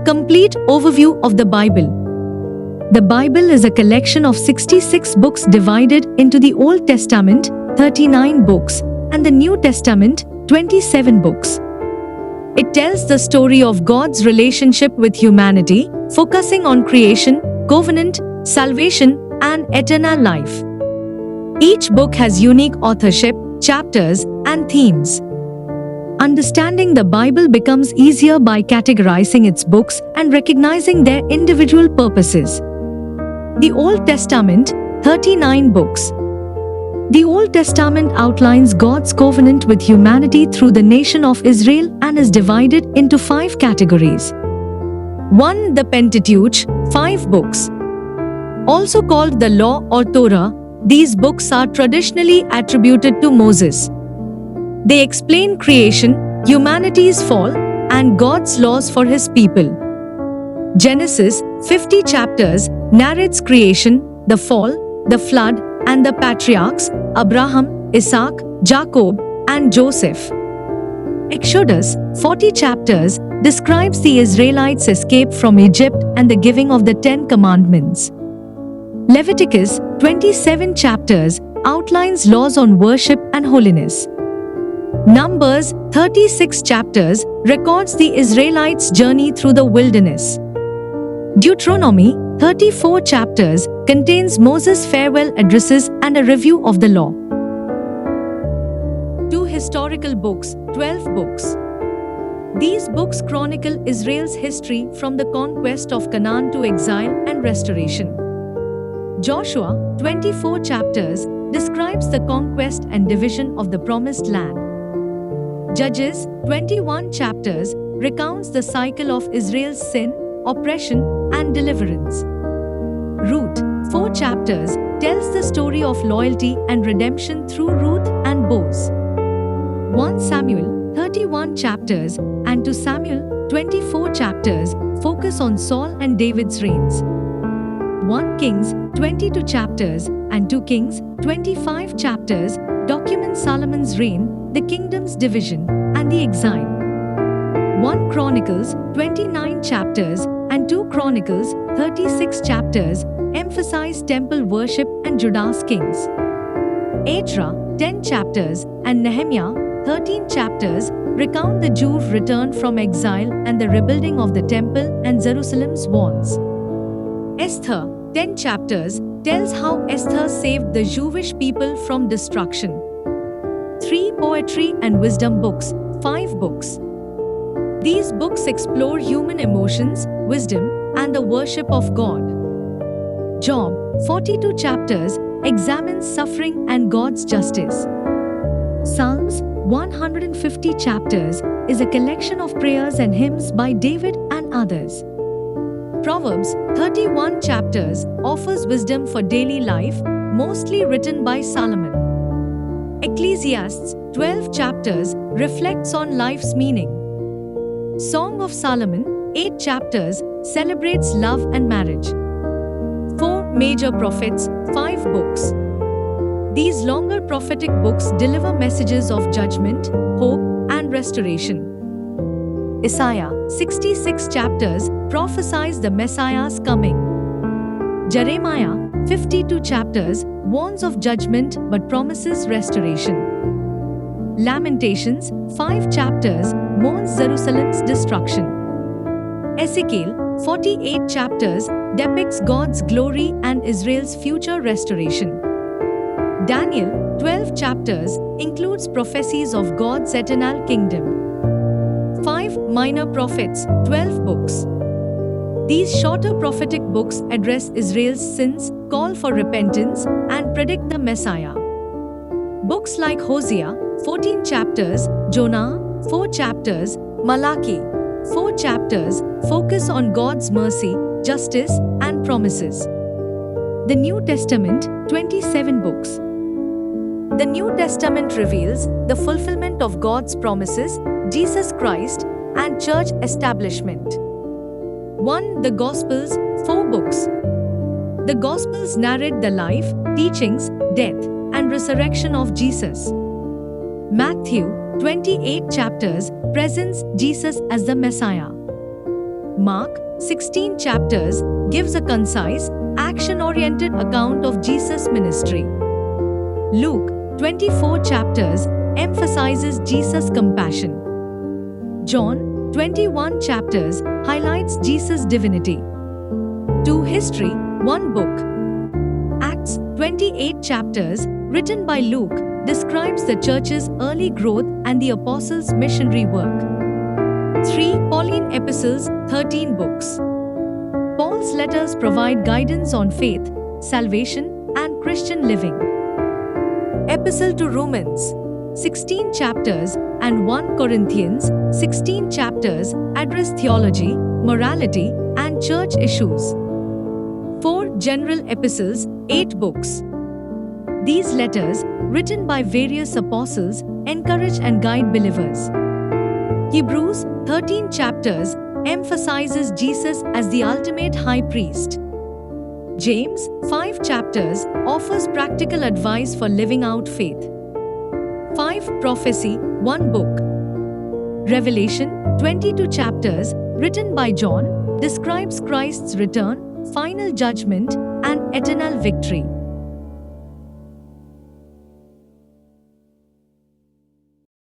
complete overview of the Bible. The Bible is a collection of 66 books divided into the Old Testament, 39 books, and the New Testament, 27 books. It tells the story of God's relationship with humanity, focusing on creation, covenant, salvation, and eternal life. Each book has unique authorship, chapters, and themes. Understanding the Bible becomes easier by categorizing its books and recognizing their individual purposes. The Old Testament, 39 books. The Old Testament outlines God's covenant with humanity through the nation of Israel and is divided into 5 categories. 1. The Pentateuch, 5 books. Also called the Law or Torah, these books are traditionally attributed to Moses. They explain creation, humanity's fall, and God's laws for his people. Genesis, 50 chapters, narrates creation, the fall, the flood, and the patriarchs, Abraham, Isaac, Jacob, and Joseph. Exodus, 40 chapters, describes the Israelites' escape from Egypt and the giving of the 10 Commandments. Leviticus, 27 chapters, outlines laws on worship and holiness. Numbers, 36 chapters, records the Israelites' journey through the wilderness. Deuteronomy, 34 chapters, contains Moses' farewell addresses and a review of the law. 2 historical books, 12 books. These books chronicle Israel's history from the conquest of Canaan to exile and restoration. Joshua, 24 chapters, describes the conquest and division of the promised land. Judges, 21 chapters, recounts the cycle of Israel's sin, oppression, and deliverance. Ruth, 4 chapters, tells the story of loyalty and redemption through Ruth and Boaz. 1 Samuel, 31 chapters, and 2 Samuel, 24 chapters, focus on Saul and David's reigns. 1 Kings, 22 chapters, and 2 Kings, 25 chapters, document Solomon's reign, the kingdom's division, and the exile. 1 Chronicles, 29 chapters, and 2 Chronicles, 36 chapters, emphasize temple worship and Judah's kings. Ezra, 10 chapters, and Nehemiah, 13 chapters, recount the Jews' return from exile and the rebuilding of the temple and Jerusalem's walls. Esther, 10 chapters, tells how Esther saved the Jewish people from destruction. 3 Poetry and Wisdom books, 5 books. These books explore human emotions, wisdom, and the worship of God. Job, 42 chapters, examines suffering and God's justice. Psalms, 150 chapters, is a collection of prayers and hymns by David and others. Proverbs, 31 chapters, offers wisdom for daily life, mostly written by Solomon. Ecclesiastes, 12 chapters, reflects on life's meaning. Song of Solomon, 8 chapters, celebrates love and marriage. 4 Major Prophets, 5 books. These longer prophetic books deliver messages of judgment, hope, and restoration. Isaiah, 66 chapters, prophesies the Messiah's coming. Jeremiah, 52 chapters, warns of judgment but promises restoration. Lamentations, 5 chapters, mourns Jerusalem's destruction. Ezekiel, 48 chapters, depicts God's glory and Israel's future restoration. Daniel, 12 chapters, includes prophecies of God's eternal kingdom. 5 Minor Prophets, 12 books. These shorter prophetic books address Israel's sins, call for repentance, and predict the Messiah. Books like Hosea, 14 chapters, Jonah, 4 chapters, Malachi, 4 chapters, focus on God's mercy, justice, and promises. The New Testament, 27 books. The New Testament reveals the fulfillment of God's promises, Jesus Christ, and church establishment. 1. The Gospels, 4 books. The Gospels narrate the life, teachings, death, and resurrection of Jesus. Matthew, 28 chapters, presents Jesus as the Messiah. Mark, 16 chapters, gives a concise, action-oriented account of Jesus' ministry. Luke, 24 chapters, emphasizes Jesus' compassion. John, 21 chapters, highlights Jesus' divinity. To history, 1 book. Acts, 28 chapters, written by Luke, describes the church's early growth and the apostles' missionary work. 3 Pauline epistles, 13 books. Paul's letters provide guidance on faith, salvation, and Christian living. Epistle to Romans, 16 chapters, and 1 Corinthians, 16 chapters, address theology, morality, and church issues. 4 General epistles, 8 books. These letters, written by various apostles, encourage and guide believers. Hebrews, 13 chapters, emphasizes Jesus as the ultimate high priest. James, 5 chapters, offers practical advice for living out faith. 5 Prophecy, 1 book. Revelation, 22 chapters, written by John, describes Christ's return, final judgment, and eternal victory.